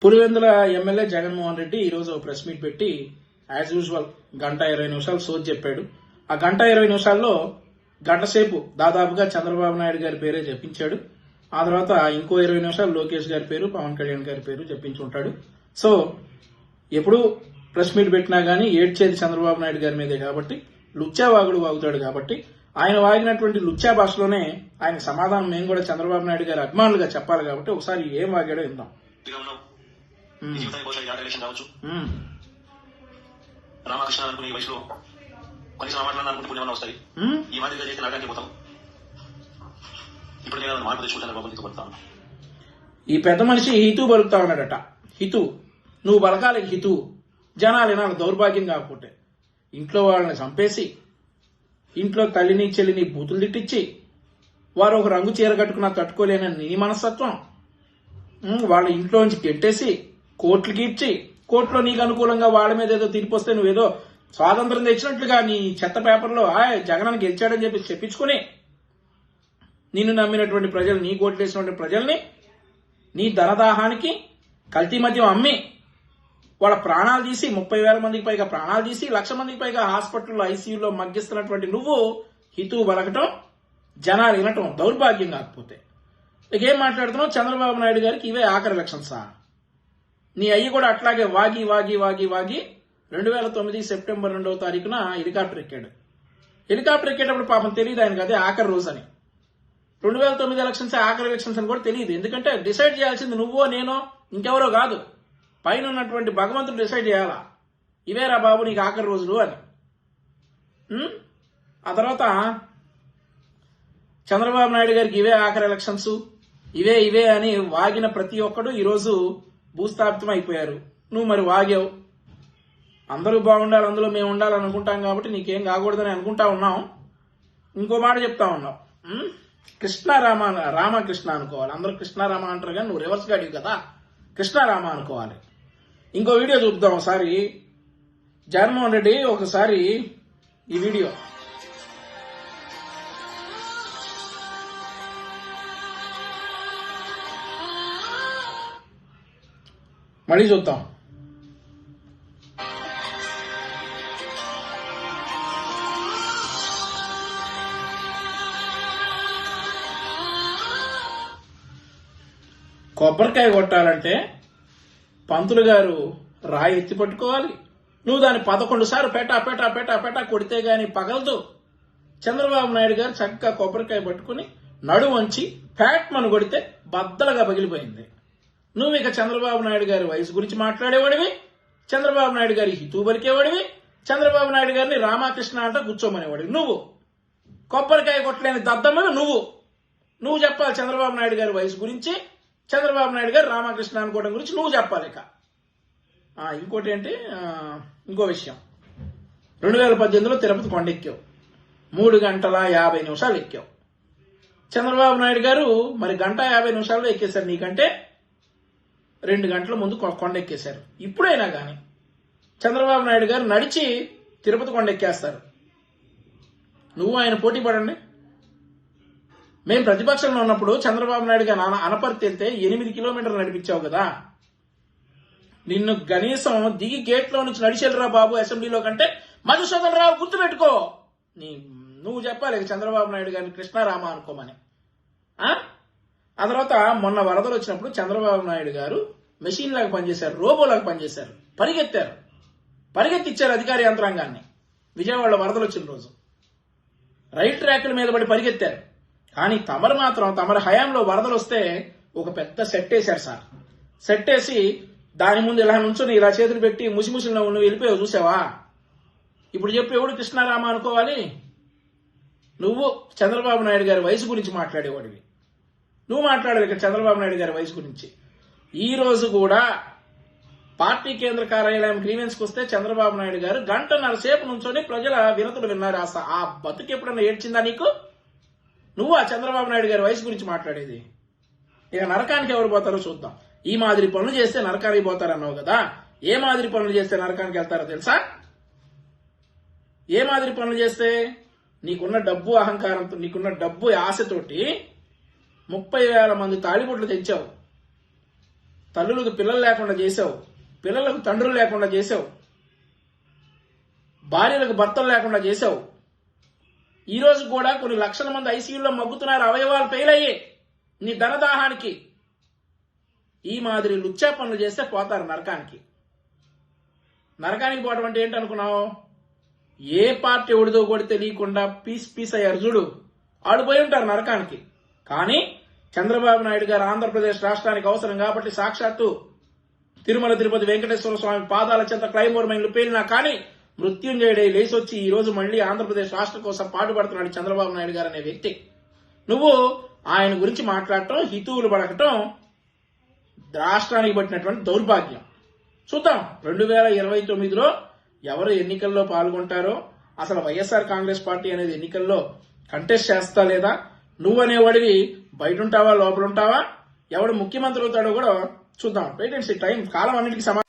Pulivendula MLA Jaganmohan Reddy ఈరోజు press meet పెట్టి as usual 1:20 సోది చెప్పాడు. ఆ 1:20 గంట సేపు దాదాపుగా చంద్రబాబు నాయుడు గారి పేరే చెప్పించాడు. ఆ తర్వాత ఇంకో 20 నిమిషాలు లోకేష్ గారి పేరు, పవన్ కళ్యాణ్ గారి పేరు చెప్పించుంటాడు. సో ఎప్పుడు ప్రెస్ మీట్ పెట్టినా గానీ ఏడ్చేది చంద్రబాబు నాయుడు గారి మీదే కాబట్టి, లుచ్చా వాగుడు వాగుతాడు కాబట్టి ఆయన వాగినటువంటి లుచ్చా భాషలోనే ఆయన సమాధానం మేము కూడా చంద్రబాబు నాయుడు గారి అభిమానులుగా చెప్పాలి కాబట్టి ఒకసారి ఏం వాగాడో విందాం. రావచ్చు రామకృష్ణ అనుకునే ఈ వయసులో కొన్ని సమాధానాలు అనుకుంటే పుణ్యమన్నా వస్తాయి. ఈ మాదిరిగా చేస్తే నరకానికి పోతాం. ఇప్పుడు నేను మార్పు తెచ్చుకుంటాను బాబు పడతాను. ఈ పెద్ద మనిషి హితూ బలుకుతా ఉన్నాడట. హితూ నువ్వు బలకాలి హితూ, జనాలు నాకు దౌర్భాగ్యం కాకపోతే ఇంట్లో వాళ్ళని చంపేసి, ఇంట్లో తల్లిని చెల్లిని బూతులు తిట్టించి, వారు ఒక రంగు చీర కట్టుకున్నా తట్టుకోలేనని నీ మనస్తత్వం, వాళ్ళ ఇంట్లోంచి గెట్టేసి కోర్టులకి ఇచ్చి, కోర్టులో నీకు అనుకూలంగా వాళ్ళ మీద ఏదో తీర్పు వస్తే నువ్వేదో స్వాతంత్రం తెచ్చినట్లుగా నీ చెత్త పేపర్లో జగన్ గెలిచాడని చెప్పి చెప్పించుకుని నిన్ను నమ్మినటువంటి ప్రజలు, నీ కోట్లేసినటువంటి ప్రజల్ని నీ ధనదాహానికి కల్తీ మద్యం అమ్మి వాళ్ళ ప్రాణాలు తీసి 30,000 మందికి పైగా ప్రాణాలు తీసి 1,00,000 మందికి పైగా హాస్పిటల్లో ఐసీయూలో మగ్గిస్తున్నటువంటి నువ్వు హితూ బలకటం, జనాలు వినటం దౌర్భాగ్యం కాకపోతే ఇకేం మాట్లాడుతున్నావు? చంద్రబాబు నాయుడు గారికి ఇవే ఆఖరి ఎలక్షన్సా? నీ అయ్యి కూడా అట్లాగే వాగి వాగి వాగి వాగి 2009 సెప్టెంబర్ 2వ తారీఖున హెలికాప్టర్ ఎక్కాడు. హెలికాప్టర్ ఎక్కేటప్పుడు పాపం తెలియదు ఆయనకు అదే ఆఖరి రోజు అని. 2009 ఎలక్షన్స్ ఆఖరి ఎలక్షన్స్ అని కూడా తెలియదు. ఎందుకంటే డిసైడ్ చేయాల్సింది నువ్వో నేనో ఇంకెవరో కాదు, పైన ఉన్నటువంటి భగవంతుడు డిసైడ్ చేయాలా ఇవేరా బాబు నీకు ఆఖరి రోజులు అని. ఆ తర్వాత చంద్రబాబు నాయుడు గారికి ఇవే ఆఖరి ఎలక్షన్స్, ఇవే అని వాగిన ప్రతి ఒక్కడు ఈరోజు భూస్థాపితం అయిపోయారు. నువ్వు మరి వాగావు. అందరూ బాగుండాలి, అందులో మేము ఉండాలని అనుకుంటాం కాబట్టి నీకేం కాకూడదని అనుకుంటా ఉన్నాం. ఇంకో మాట చెప్తా ఉన్నావు, రామకృష్ణ అనుకోవాలి. అందరూ కృష్ణారామ అంటారు కానీ నువ్వు రివర్స్ గాడివి కదా, కృష్ణారామ అనుకోవాలి. ఇంకో వీడియో చూపుదాం ఒకసారి. జగన్మోహన్ రెడ్డి ఒకసారి ఈ వీడియో మళ్ళీ చూద్దాం. కొబ్బరికాయ కొట్టాలంటే పంతులు గారు రాయి ఎత్తి పట్టుకోవాలి. నువ్వు దాన్ని 11 సార్లు పెటా పెటా పెటా పెటా కొడితే గాని పగలదు. చంద్రబాబు నాయుడు గారు చక్కగా కొబ్బరికాయ పట్టుకుని నడుము వంచి ఫ్యాట్మను కొడితే బద్దలుగా పగిలిపోయింది. నువ్వు ఇక చంద్రబాబు నాయుడు గారి వయసు గురించి మాట్లాడేవాడివి, చంద్రబాబు నాయుడు గారి హితూ బలికేవాడివి, చంద్రబాబు నాయుడు గారిని రామకృష్ణ అంట కూర్చోమనేవాడివి. నువ్వు కొబ్బరికాయ కొట్టలేని దద్దమ్మను నువ్వు చెప్పాలి చంద్రబాబు నాయుడు గారి వయసు గురించి, చంద్రబాబు నాయుడు గారు రామకృష్ణ అనుకోవడం గురించి నువ్వు చెప్పాలి. ఇక ఇంకోటి ఏంటి, ఇంకో విషయం, 2018లో తిరుపతి కొండెక్కావు, 3 గంటల 50 నిమిషాలు ఎక్కావు. చంద్రబాబు నాయుడు గారు మరి 1:50 ఎక్కేశారు, నీకంటే 2 గంటల ముందు కొండ ఎక్కేశారు. ఇప్పుడైనా కానీ చంద్రబాబు నాయుడు గారు నడిచి తిరుపతి కొండ ఎక్కేస్తారు. నువ్వు ఆయన పోటీ పడండి. మేము ప్రతిపక్షంలో ఉన్నప్పుడు చంద్రబాబు నాయుడు గారు అనపర్తి వెళ్తే 8 కిలోమీటర్లు నడిపించావు కదా. నిన్ను కనీసం దిగి గేట్లో నుంచి నడిచెళ్ళరా బాబు అసెంబ్లీలో కంటే మధుసూదన్ రావు గుర్తుపెట్టుకో. నువ్వు చెప్పాలి చంద్రబాబు నాయుడు గారిని కృష్ణారామ అనుకోమని. ఆ తర్వాత మొన్న వరదలు వచ్చినప్పుడు చంద్రబాబు నాయుడు గారు మెషిన్ లాగా పనిచేశారు, రోబోలాగా పనిచేశారు, పరిగెత్తిచ్చారు అధికార యంత్రాంగాన్ని. విజయవాడలో వరదలు వచ్చిన రోజు రైల్ ట్రాక్ల మీద పడి పరిగెత్తారు. కానీ తమరు మాత్రం తమరి హయాంలో వరదలు వస్తే ఒక పెద్ద సెట్ వేశారు సార్. సెట్ వేసి దాని ముందు ఇలా నుంచొని ఇలా చేతులు పెట్టి ముసిముసిలో నువ్వు వెళ్ళిపోయావు చూసావా. ఇప్పుడు చెప్పి ఎవడు కృష్ణారామ అనుకోవాలి? నువ్వు చంద్రబాబు నాయుడు గారి వయసు గురించి మాట్లాడేవాడివి. నువ్వు మాట్లాడాలి ఇక్కడ చంద్రబాబు నాయుడు గారి వయసు గురించి. ఈ రోజు కూడా పార్టీ కేంద్ర కార్యాలయం గ్రీవెన్స్కి వస్తే చంద్రబాబు నాయుడు గారు 1.5 సేపు నుంచొని ప్రజల వినతులు విన్నారు. ఆ బతుకు ఎప్పుడన్నా ఏడ్చిందా నీకు? నువ్వు ఆ చంద్రబాబు నాయుడు గారి వయసు గురించి మాట్లాడేది. ఇక నరకానికి ఎవరు పోతారో చూద్దాం. ఈ మాదిరి పనులు చేస్తే నరకానికి పోతారన్నావు కదా, ఏ మాదిరి పనులు చేస్తే నరకానికి వెళ్తారో తెలుసా? ఏ మాదిరి పనులు చేస్తే? నీకున్న డబ్బు అహంకారంతో, నీకున్న డబ్బు ఆశతోటి 30,000 మంది తాళిబొట్లు తెచ్చావు. తల్లులకు పిల్లలు లేకుండా చేసావు, పిల్లలకు తండ్రులు లేకుండా చేసావు, భార్యలకు భర్తలు లేకుండా చేసావు. ఈ రోజు కూడా కొన్ని లక్షల మంది ఐసీయూలో మగ్గుతున్నారు, అవయవాలు ఫెయిల్ అయ్యి నీ ధనదాహానికి. ఈ మాదిరి లుచ్చా పనులు చేస్తే పోతారు నరకానికి. నరకానికి పోవడం అంటే ఏంటనుకున్నావు? ఏ పార్టీ ఎవడిదో కూడా తెలియకుండా పీస్ అయ్యారు చూడు, ఆడిపోయి ఉంటారు నరకానికి. కానీ చంద్రబాబు నాయుడు గారు ఆంధ్రప్రదేశ్ రాష్ట్రానికి అవసరం కాబట్టి సాక్షాత్తు తిరుమల తిరుపతి వెంకటేశ్వర స్వామి పాదాల చెంత క్లైమోర్ మైన్లు పేలినా కానీ మృత్యుంజయుడై లేసొచ్చి ఈ రోజు మళ్లీ ఆంధ్రప్రదేశ్ రాష్ట్రం కోసం పాటుపడుతున్నాడు చంద్రబాబు నాయుడు గారు అనే వ్యక్తి. నువ్వు ఆయన గురించి మాట్లాడటం, హితువులు పడకటం రాష్ట్రానికి పట్టినటువంటి దౌర్భాగ్యం. చూద్దాం 2029లో ఎవరు ఎన్నికల్లో పాల్గొంటారో, అసలు వైఎస్ఆర్ కాంగ్రెస్ పార్టీ అనేది ఎన్నికల్లో కంటెస్ట్ చేస్తా లేదా, నువ్వనేవాడివి బయట ఉంటావా లోపల ఉంటావా, ఎవడు ముఖ్యమంత్రి అవుతాడో కూడా చూద్దాం. వెయిట్ అండ్ సీ, టైం కాలం అన్నిటికీ సమాధానం